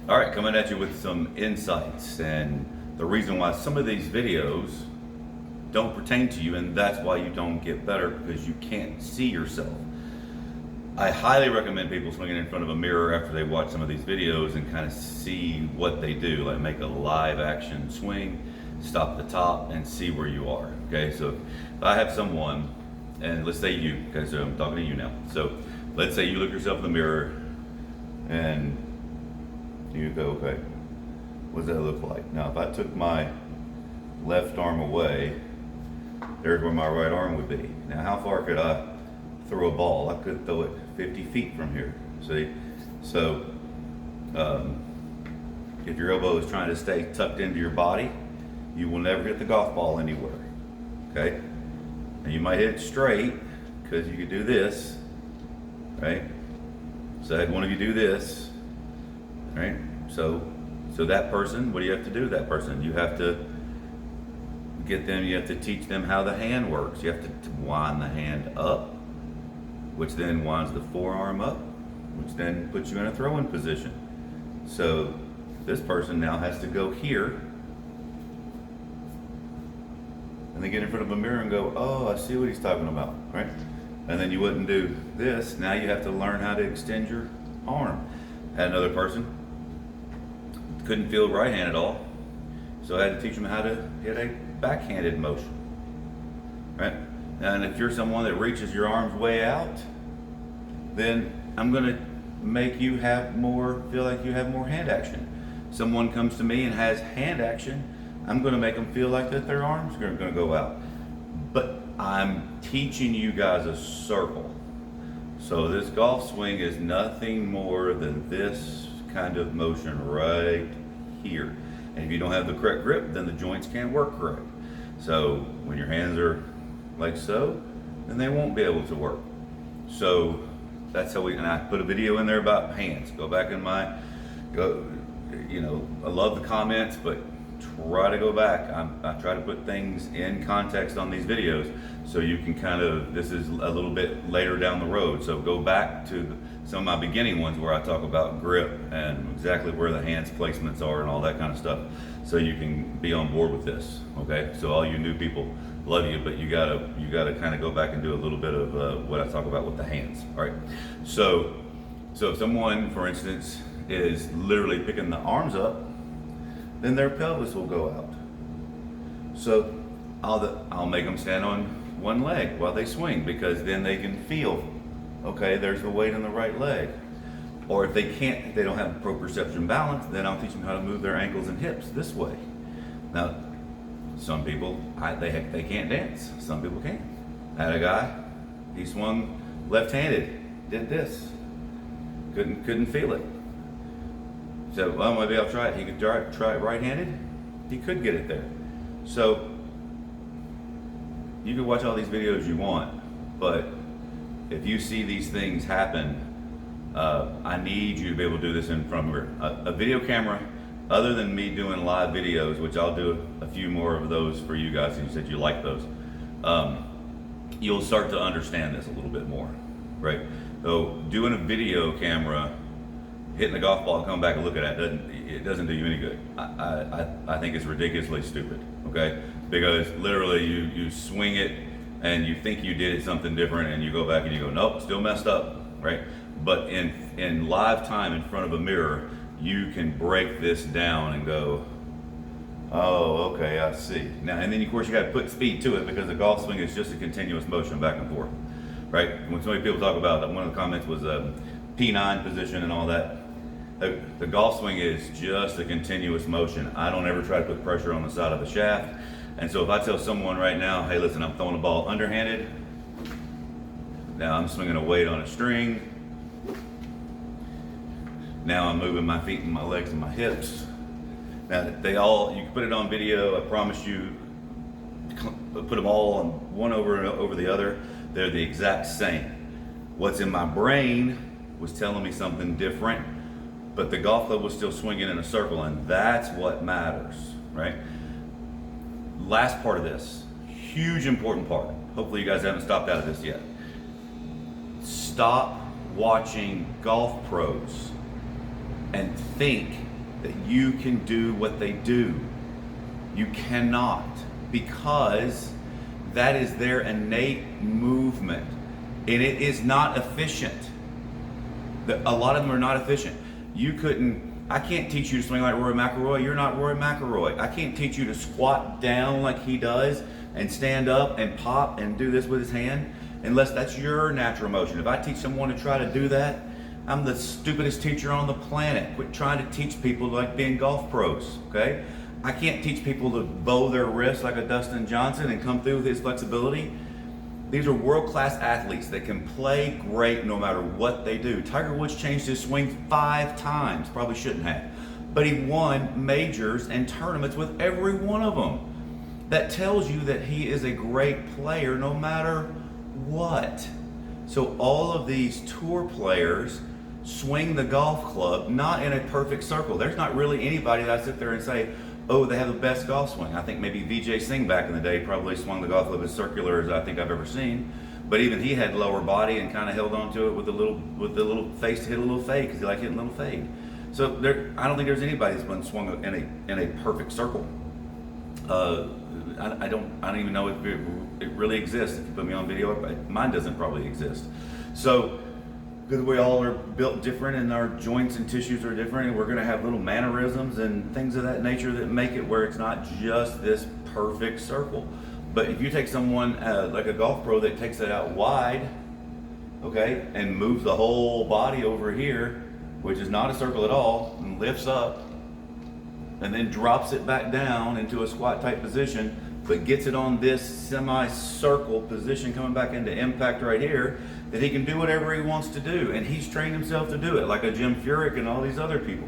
All right, coming at you with some insights and the reason why some of these videos don't pertain to you, and that's why you don't get better, because you can't see yourself. I highly recommend people swinging in front of a mirror after they watch some of these videos and kind of see what they do, like make a live action swing, stop at the top and see where you are. Okay, so if I have someone, and let's say you, okay, so I'm talking to you now. So let's say you look yourself in the mirror and you go, okay, what does that look like? Now, if I took my left arm away, there's where my right arm would be. Now, how far could I throw a ball? I could throw it 50 feet from here, see? So, if your elbow is trying to stay tucked into your body, you will never hit the golf ball anywhere, okay? And you might hit it straight, because you could do this, right? So I had one of you do this, right? So that person, what do you have to do to that person? You have to get them, you have to teach them how the hand works. You have to wind the hand up, which then winds the forearm up, which then puts you in a throwing position. So this person now has to go here and then get in front of a mirror and go, oh, I see what he's talking about, right? And then you wouldn't do this. Now you have to learn how to extend your arm. Had another person, couldn't feel right hand at all, so I had to teach them how to get a backhanded motion, right? And if you're someone that reaches your arms way out, then I'm gonna make you have more, feel like you have more hand action. Someone comes to me and has hand action, I'm gonna make them feel like that their arms are gonna go out. But I'm teaching you guys a circle. So this golf swing is nothing more than this kind of motion right here. And if you don't have the correct grip, then the joints can't work correct. So when your hands are like so, then they won't be able to work. So that's how and I put a video in there about hands. Go back in I love the comments, but try to go back. I try to put things in context on these videos so you can kind of, this is a little bit later down the road, so go back to some of my beginning ones where I talk about grip and exactly where the hands placements are and all that kind of stuff, so you can be on board with this, okay? So all you new people, love you, but you gotta kind of go back and do a little bit of what I talk about with the hands, all right? So if someone, for instance, is literally picking the arms up, then their pelvis will go out. So I'll make them stand on one leg while they swing, because then they can feel, okay, there's the weight in the right leg. Or if they can't, if they don't have proprioception balance, then I'll teach them how to move their ankles and hips this way. Now, some people, they can't dance. Some people can. I had a guy, he swung left-handed, did this, couldn't feel it. So, well, maybe I'll try it. He could try it right-handed. He could get it there. So, you can watch all these videos you want, but if you see these things happen, I need you to be able to do this in front of a video camera. Other than me doing live videos, which I'll do a few more of those for you guys, and you said you like those, you'll start to understand this a little bit more, right? So, doing a video camera, hitting a golf ball and coming back and looking at it doesn't do you any good. I think it's ridiculously stupid, okay? Because literally you swing it and you think you did it something different, and you go back and you go, nope, still messed up, right? But in live time in front of a mirror, you can break this down and go, oh, okay, I see. Now, and then of course you got to put speed to it, because the golf swing is just a continuous motion back and forth, right? When so many people talk about, one of the comments was P9 position and all that. The golf swing is just a continuous motion. I don't ever try to put pressure on the side of the shaft. And so if I tell someone right now, hey, listen, I'm throwing a ball underhanded. Now I'm swinging a weight on a string. Now I'm moving my feet and my legs and my hips. Now you can put it on video. I promise you, put them all on one over the other. They're the exact same. What's in my brain was telling me something different, but the golf club was still swinging in a circle, and that's what matters, right? Last part of this, huge important part. Hopefully you guys haven't stopped out of this yet. Stop watching golf pros and think that you can do what they do. You cannot, because that is their innate movement, and it is not efficient. A lot of them are not efficient. I can't teach you to swing like Rory McIlroy. You're not Rory McIlroy. I can't teach you to squat down like he does and stand up and pop and do this with his hand unless that's your natural motion. If I teach someone to try to do that, I'm the stupidest teacher on the planet. Quit trying to teach people like being golf pros, okay? I can't teach people to bow their wrists like a Dustin Johnson and come through with his flexibility. These are world-class athletes that can play great no matter what they do. Tiger Woods changed his swing 5 times, probably shouldn't have, but he won majors and tournaments with every one of them. That tells you that he is a great player no matter what. So all of these tour players swing the golf club not in a perfect circle. There's not really anybody that I sit there and say, oh, they have the best golf swing. I think maybe Vijay Singh back in the day probably swung the golf club as circular as I think I've ever seen. But even he had lower body and kind of held on to it with the little face to hit a little fade because he liked hitting a little fade. So I don't think there's anybody that's been swung in a perfect circle. I don't even know if it really exists. If you put me on video, mine doesn't probably exist. So, because we all are built different and our joints and tissues are different, and we're going to have little mannerisms and things of that nature that make it where it's not just this perfect circle. But if you take someone like a golf pro that takes it out wide, okay, and moves the whole body over here, which is not a circle at all, and lifts up, and then drops it back down into a squat type position, but gets it on this semi-circle position coming back into impact right here, that he can do whatever he wants to do. And he's trained himself to do it, like a Jim Furyk and all these other people.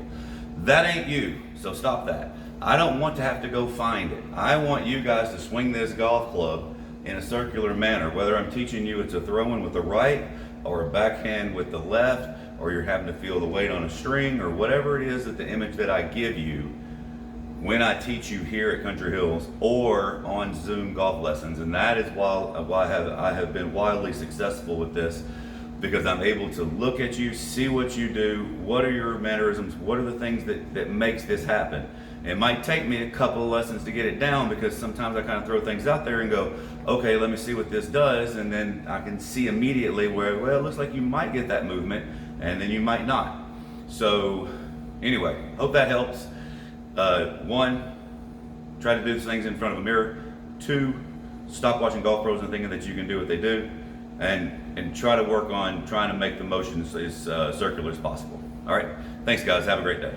That ain't you, so stop that. I don't want to have to go find it. I want you guys to swing this golf club in a circular manner, whether I'm teaching you it's a throw-in with the right, or a backhand with the left, or you're having to feel the weight on a string, or whatever it is that the image that I give you when I teach you here at Country Hills or on Zoom golf lessons. And that is why I have been wildly successful with this, because I'm able to look at you, see what you do, what are your mannerisms, what are the things that makes this happen. It might take me a couple of lessons to get it down, because sometimes I kind of throw things out there and go, okay, let me see what this does, and then I can see immediately where, well, it looks like you might get that movement, and then you might not. So anyway, hope that helps. 1, try to do these things in front of a mirror. 2, stop watching golf pros and thinking that you can do what they do, and try to work on trying to make the motions as circular as possible. All right, thanks guys, have a great day.